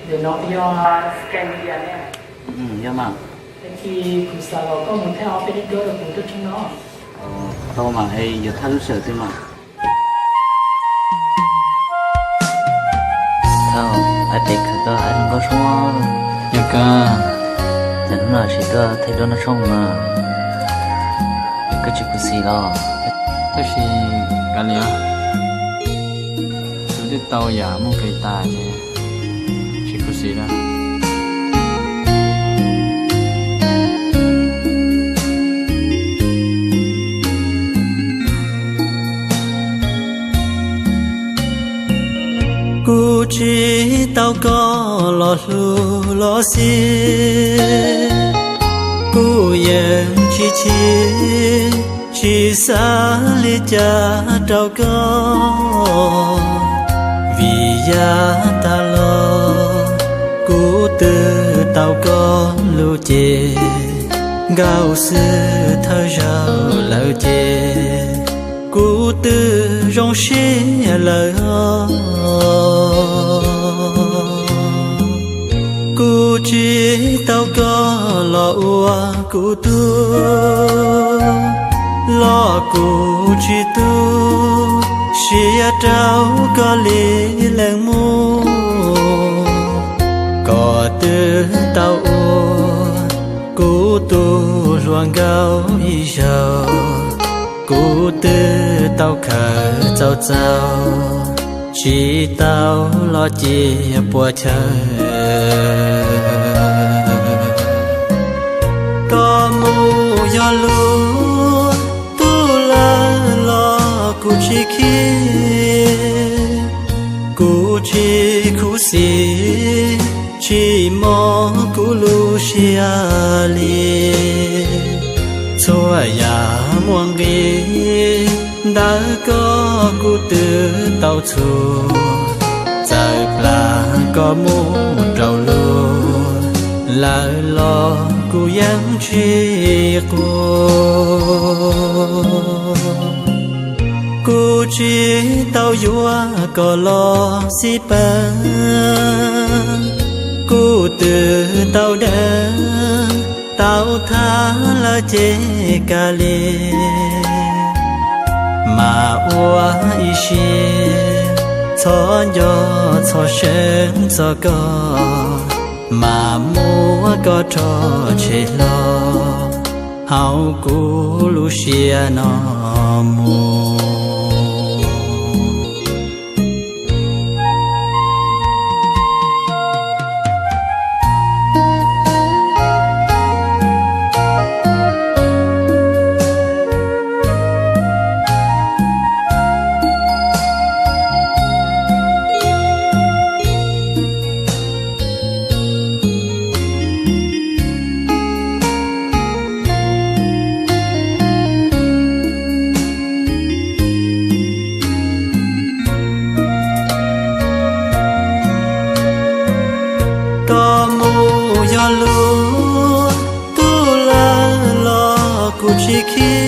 Để nó do scan media nè. Dạ mà. Thế khi cũng sao có muốn theo bên đó là cũng rất trong nó. Đâu mà hay giờ thay sợ thế mà. Thao, ai biết cái anh có sống. Nhà ca. Chẳng là chỉ có thấy đó nó sống mà. Cái chuyện của gì đó. Thế thì cái này tôi đi tàu giả một cái tài nhé. Chỉ có gì đó. Cô chỉ tao có lo lu lo xí cô yên chỉ xa lý cha trao có vì gia ta lo cô từ tao có lu chê gạo sư thơ rau lâu chê cô tư rong xí lời cô chỉ tao có lo ua cô tu lo cô chỉ tu xia trao có lý leng mu có tư tao ua cô tu ruộng gạo y giàu cô tư tao khờ trao trao chỉ tao lo chỉ bùa chờ có mu do lu tu la lo cô chỉ khi cô chỉ khu si chỉ mò cô lu xia li xóa ya muang ghê đã có cô từ tàu chùa giờ là có mu trầu lúa là lo cô yếm chi cô chỉ tàu vua có lo xí pa cô từ tàu đá tao tha là chê cà lê mà ua y xê cho gió cho sớm cho có mà mua có cho chê lo hao cú lu xia nó mua do lu tu la lo cô chỉ khi